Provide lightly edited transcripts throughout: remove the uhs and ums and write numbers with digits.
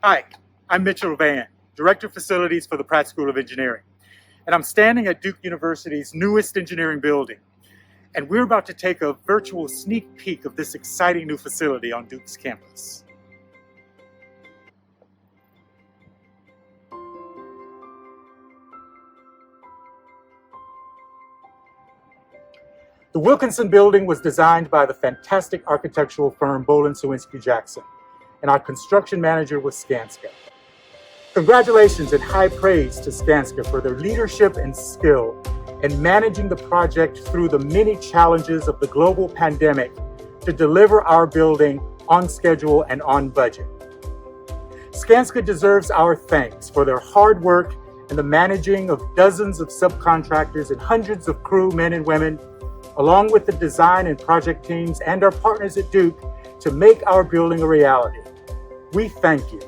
Hi, I'm Mitchell Vann, Director of Facilities for the Pratt School of Engineering, and I'm standing at Duke University's newest engineering building, and we're about to take a virtual sneak peek of this exciting new facility on Duke's campus. The Wilkinson Building was designed by the fantastic architectural firm Bolin Sawinski Jackson, and our construction manager was Skanska. Congratulations and high praise to Skanska for their leadership and skill in managing the project through the many challenges of the global pandemic to deliver our building on schedule and on budget. Skanska deserves our thanks for their hard work and the managing of dozens of subcontractors and hundreds of crew men and women, along with the design and project teams and our partners at Duke to make our building a reality. We thank you.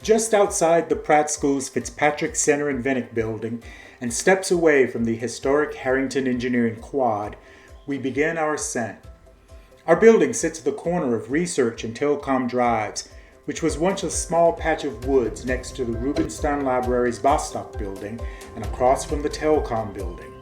Just outside the Pratt School's Fitzpatrick Center and Vennick building, and steps away from the historic Harrington Engineering Quad, we begin our ascent. Our building sits at the corner of Research and Telecom Drives, which was once a small patch of woods next to the Rubenstein Library's Bostock building and across from the Telecom building.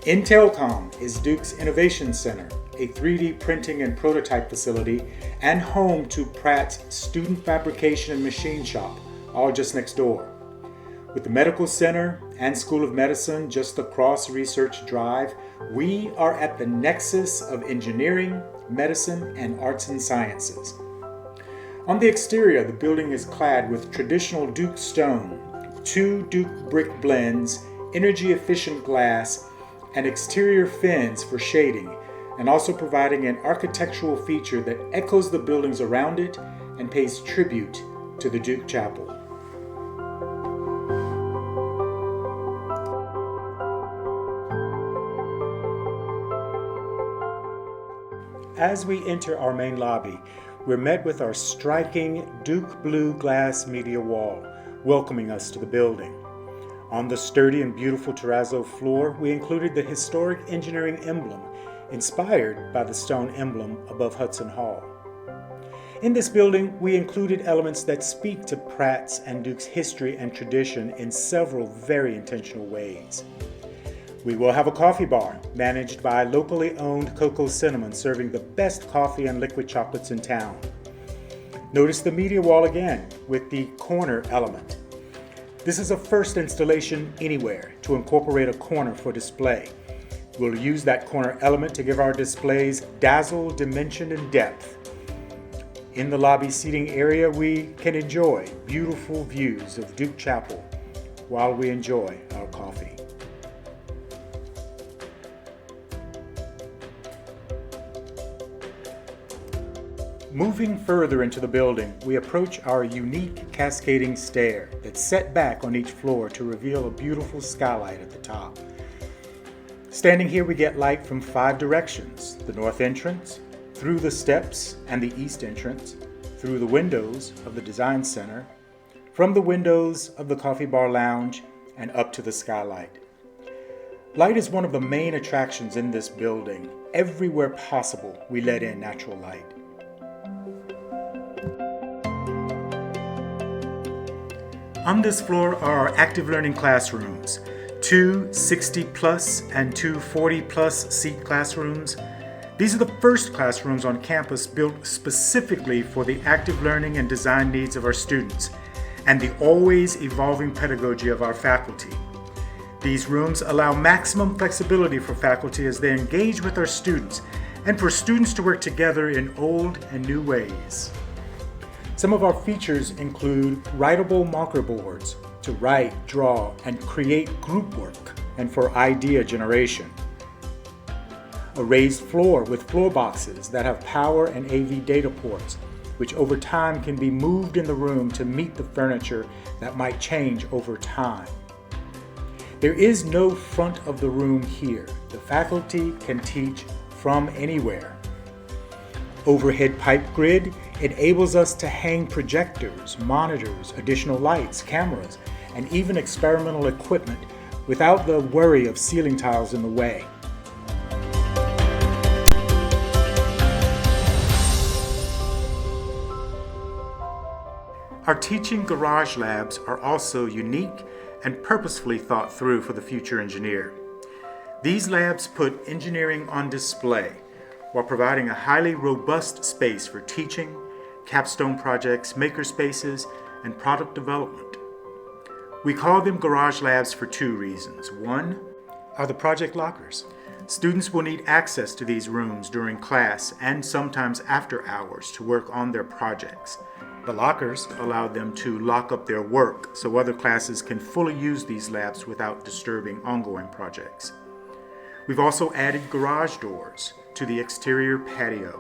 In Telecom is Duke's Innovation Center, a 3D printing and prototype facility, and home to Pratt's Student Fabrication and Machine Shop, all just next door. With the Medical Center and School of Medicine just across Research Drive, we are at the nexus of engineering, medicine, and arts and sciences. On the exterior, the building is clad with traditional Duke stone, 2 Duke brick blends, energy-efficient glass, and exterior fins for shading, and also providing an architectural feature that echoes the buildings around it and pays tribute to the Duke Chapel. As we enter our main lobby, we're met with our striking Duke blue glass media wall, welcoming us to the building. On the sturdy and beautiful terrazzo floor, we included the historic engineering emblem, inspired by the stone emblem above Hudson Hall. In this building, we included elements that speak to Pratt's and Duke's history and tradition in several very intentional ways. We will have a coffee bar managed by locally owned Cocoa Cinnamon, serving the best coffee and liquid chocolates in town. Notice the media wall again with the corner element. This is a first installation anywhere to incorporate a corner for display. We'll use that corner element to give our displays dazzle, dimension, and depth. In the lobby seating area, we can enjoy beautiful views of Duke Chapel while we enjoy our coffee. Moving further into the building, we approach our unique cascading stair that's set back on each floor to reveal a beautiful skylight at the top. Standing here, we get light from 5 directions: the north entrance, through the steps and the east entrance, through the windows of the design center, from the windows of the coffee bar lounge, and up to the skylight. Light is one of the main attractions in this building. Everywhere possible, we let in natural light. On this floor are our active learning classrooms, 2 60-plus and 2 40-plus seat classrooms. These are the first classrooms on campus built specifically for the active learning and design needs of our students and the always evolving pedagogy of our faculty. These rooms allow maximum flexibility for faculty as they engage with our students and for students to work together in old and new ways. Some of our features include writable marker boards to write, draw, and create group work and for idea generation. A raised floor with floor boxes that have power and AV data ports, which over time can be moved in the room to meet the furniture that might change over time. There is no front of the room here. The faculty can teach from anywhere. Overhead pipe grid enables us to hang projectors, monitors, additional lights, cameras, and even experimental equipment without the worry of ceiling tiles in the way. Our teaching garage labs are also unique and purposefully thought through for the future engineer. These labs put engineering on display while providing a highly robust space for teaching, capstone projects, maker spaces, and product development. We call them garage labs for two reasons. One are the project lockers. Students will need access to these rooms during class and sometimes after hours to work on their projects. The lockers allow them to lock up their work so other classes can fully use these labs without disturbing ongoing projects. We've also added garage doors to the exterior patio.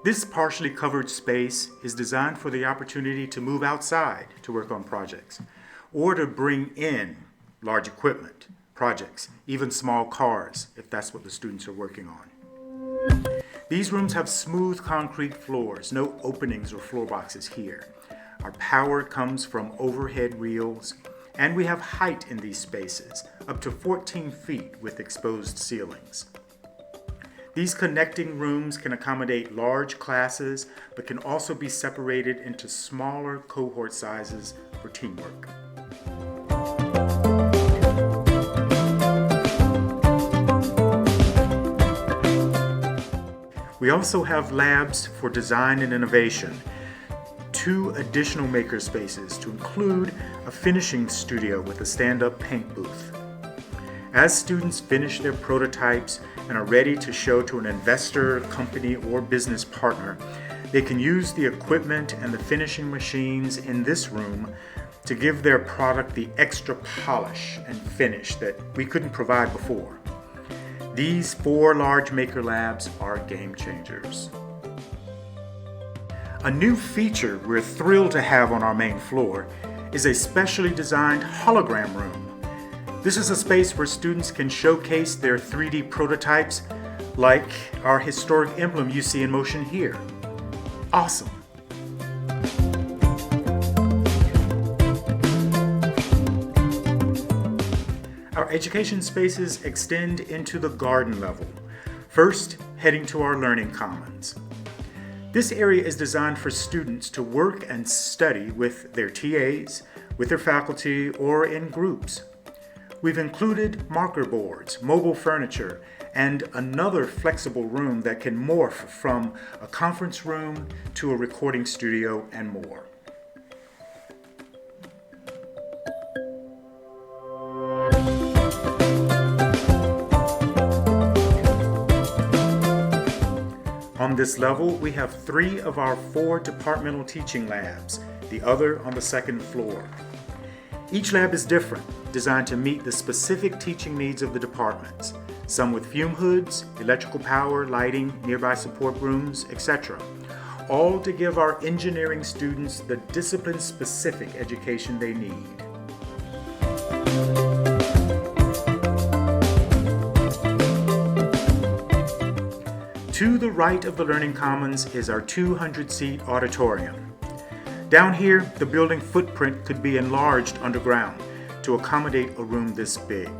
This partially covered space is designed for the opportunity to move outside to work on projects, or to bring in large equipment, projects, even small cars, if that's what the students are working on. These rooms have smooth concrete floors, no openings or floor boxes here. Our power comes from overhead reels, and we have height in these spaces, up to 14 feet with exposed ceilings. These connecting rooms can accommodate large classes, but can also be separated into smaller cohort sizes for teamwork. We also have labs for design and innovation, 2 additional maker spaces to include a finishing studio with a stand-up paint booth. As students finish their prototypes and are ready to show to an investor, company, or business partner, they can use the equipment and the finishing machines in this room to give their product the extra polish and finish that we couldn't provide before. These 4 large maker labs are game changers. A new feature we're thrilled to have on our main floor is a specially designed hologram room. This is a space where students can showcase their 3D prototypes like our historic emblem you see in motion here. Awesome! Our education spaces extend into the garden level, first heading to our learning commons. This area is designed for students to work and study with their TAs, with their faculty, or in groups. We've included marker boards, mobile furniture, and another flexible room that can morph from a conference room to a recording studio and more. On this level, we have 3 of our 4 departmental teaching labs, the other on the second floor. Each lab is different, designed to meet the specific teaching needs of the departments, some with fume hoods, electrical power, lighting, nearby support rooms, etc., all to give our engineering students the discipline-specific education they need. To the right of the Learning Commons is our 200-seat auditorium. Down here, the building footprint could be enlarged underground to accommodate a room this big.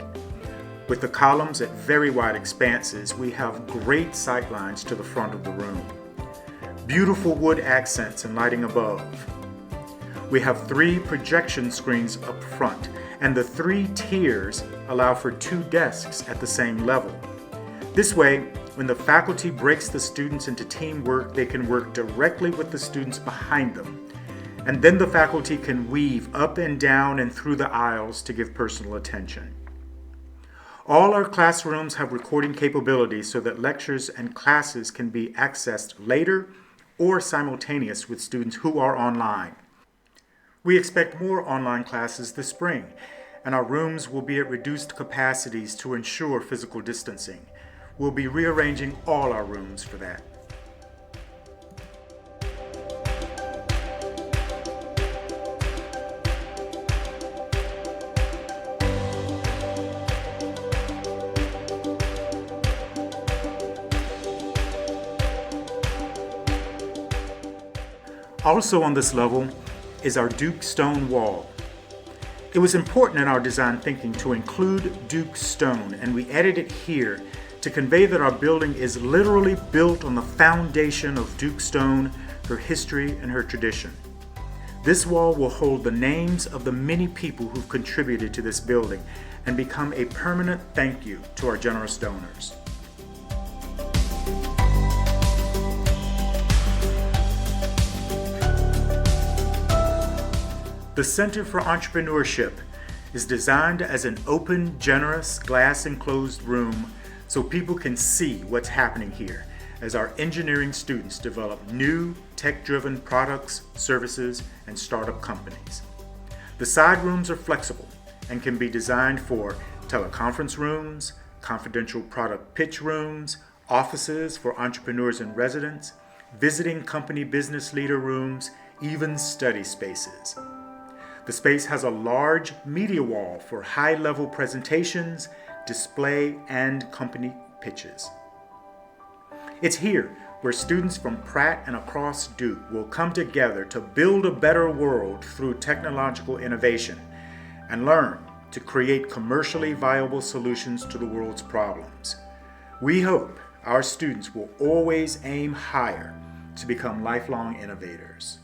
With the columns at very wide expanses, we have great sight lines to the front of the room. Beautiful wood accents and lighting above. We have 3 projection screens up front, and the 3 tiers allow for 2 desks at the same level. This way, when the faculty breaks the students into teamwork, they can work directly with the students behind them. And then the faculty can weave up and down and through the aisles to give personal attention. All our classrooms have recording capabilities so that lectures and classes can be accessed later or simultaneous with students who are online. We expect more online classes this spring, and our rooms will be at reduced capacities to ensure physical distancing. We'll be rearranging all our rooms for that. Also on this level is our Duke stone wall. It was important in our design thinking to include Duke stone, and we added it here to convey that our building is literally built on the foundation of Duke stone her history, and her tradition. This wall will hold the names of the many people who've contributed to this building and become a permanent thank you to our generous donors. The Center for Entrepreneurship is designed as an open, generous, glass-enclosed room so people can see what's happening here as our engineering students develop new, tech-driven products, services, and startup companies. The side rooms are flexible and can be designed for teleconference rooms, confidential product pitch rooms, offices for entrepreneurs and residents, visiting company business leader rooms, even study spaces. The space has a large media wall for high-level presentations, display, and company pitches. It's here where students from Pratt and across Duke will come together to build a better world through technological innovation and learn to create commercially viable solutions to the world's problems. We hope our students will always aim higher to become lifelong innovators.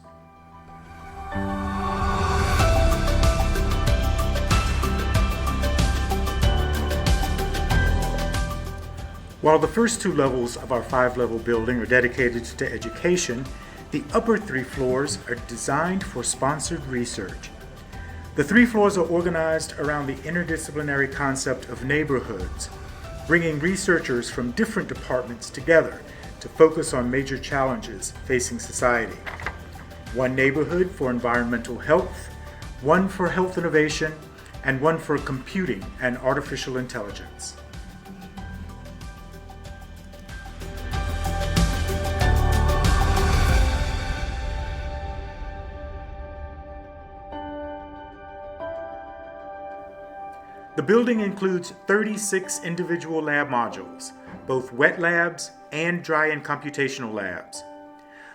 While the first two levels of our 5-level building are dedicated to education, the upper 3 floors are designed for sponsored research. The 3 floors are organized around the interdisciplinary concept of neighborhoods, bringing researchers from different departments together to focus on major challenges facing society. One neighborhood for environmental health, one for health innovation, and one for computing and artificial intelligence. The building includes 36 individual lab modules, both wet labs and dry and computational labs.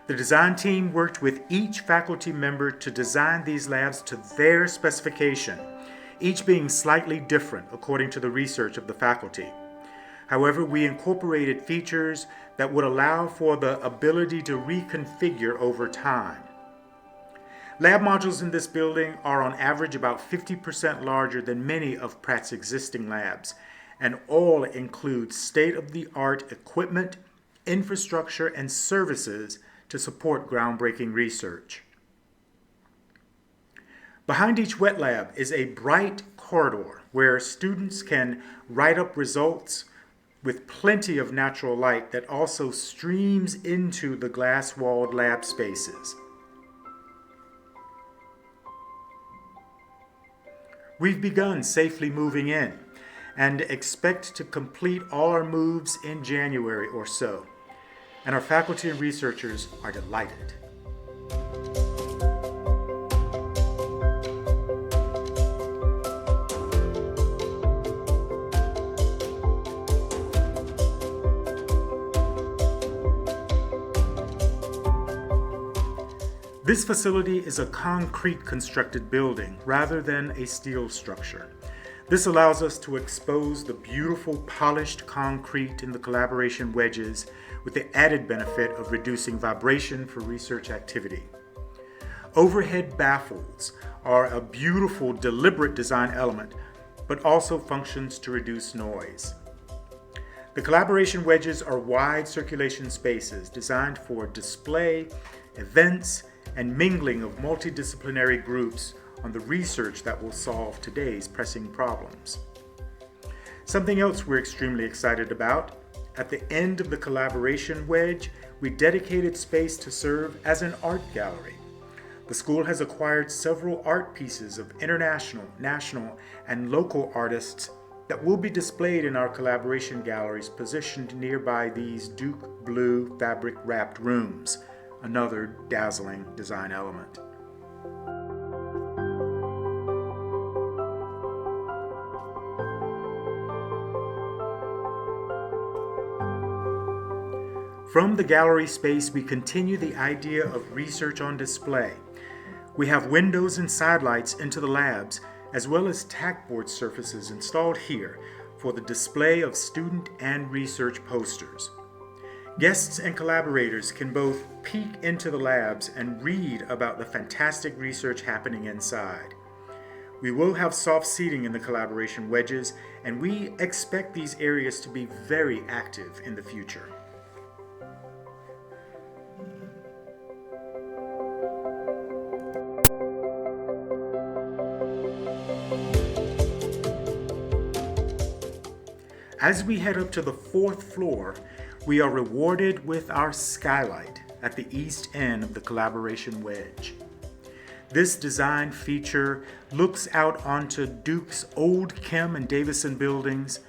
The design team worked with each faculty member to design these labs to their specification, each being slightly different according to the research of the faculty. However, we incorporated features that would allow for the ability to reconfigure over time. Lab modules in this building are on average about 50% larger than many of Pratt's existing labs, and all include state-of-the-art equipment, infrastructure, and services to support groundbreaking research. Behind each wet lab is a bright corridor where students can write up results with plenty of natural light that also streams into the glass-walled lab spaces. We've begun safely moving in and expect to complete all our moves in January or so, and our faculty and researchers are delighted. This facility is a concrete constructed building rather than a steel structure. This allows us to expose the beautiful polished concrete in the collaboration wedges with the added benefit of reducing vibration for research activity. Overhead baffles are a beautiful, deliberate design element, but also functions to reduce noise. The collaboration wedges are wide circulation spaces designed for display, events, and mingling of multidisciplinary groups on the research that will solve today's pressing problems. Something else we're extremely excited about, at the end of the collaboration wedge, we dedicated space to serve as an art gallery. The school has acquired several art pieces of international, national, and local artists that will be displayed in our collaboration galleries positioned nearby these Duke blue fabric-wrapped rooms, another dazzling design element. From the gallery space, we continue the idea of research on display. We have windows and sidelights into the labs, as well as tackboard surfaces installed here for the display of student and research posters. Guests and collaborators can both peek into the labs and read about the fantastic research happening inside. We will have soft seating in the collaboration wedges, and we expect these areas to be very active in the future. As we head up to the 4th floor, we are rewarded with our skylight at the east end of the collaboration wedge. This design feature looks out onto Duke's old Kim and Davison buildings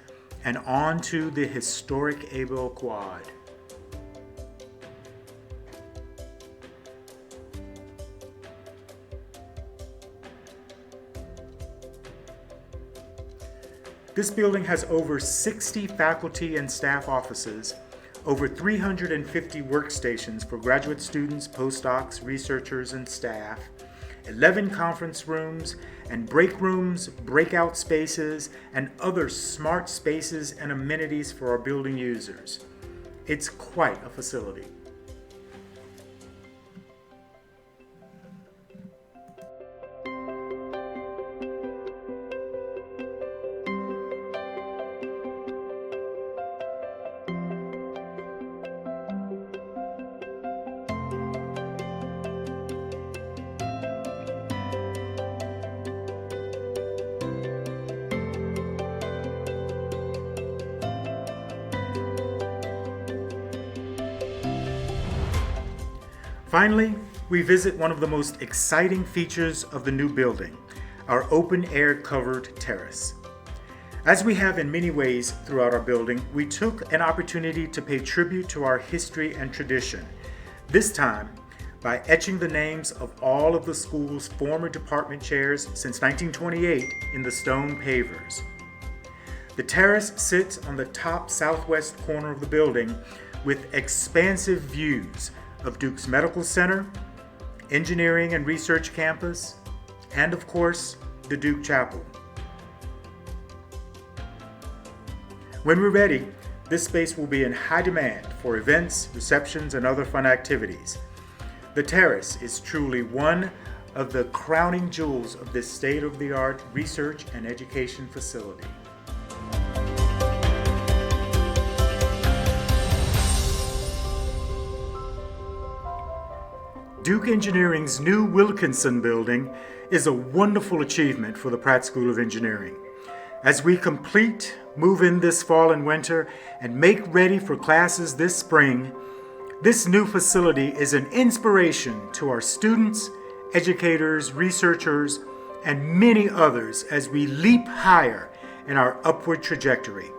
and onto the historic Abel Quad. This building has over 60 faculty and staff offices, over 350 workstations for graduate students, postdocs, researchers, and staff, 11 conference rooms and break rooms, breakout spaces, and other smart spaces and amenities for our building users. It's quite a facility. Finally, we visit one of the most exciting features of the new building, our open-air covered terrace. As we have in many ways throughout our building, we took an opportunity to pay tribute to our history and tradition, this time by etching the names of all of the school's former department chairs since 1928 in the stone pavers. The terrace sits on the top southwest corner of the building with expansive views of Duke's Medical Center, Engineering and Research Campus, and of course, the Duke Chapel. When we're ready, this space will be in high demand for events, receptions, and other fun activities. The terrace is truly one of the crowning jewels of this state-of-the-art research and education facility. Duke Engineering's new Wilkinson Building is a wonderful achievement for the Pratt School of Engineering. As we move in this fall and winter, and make ready for classes this spring, this new facility is an inspiration to our students, educators, researchers, and many others as we leap higher in our upward trajectory.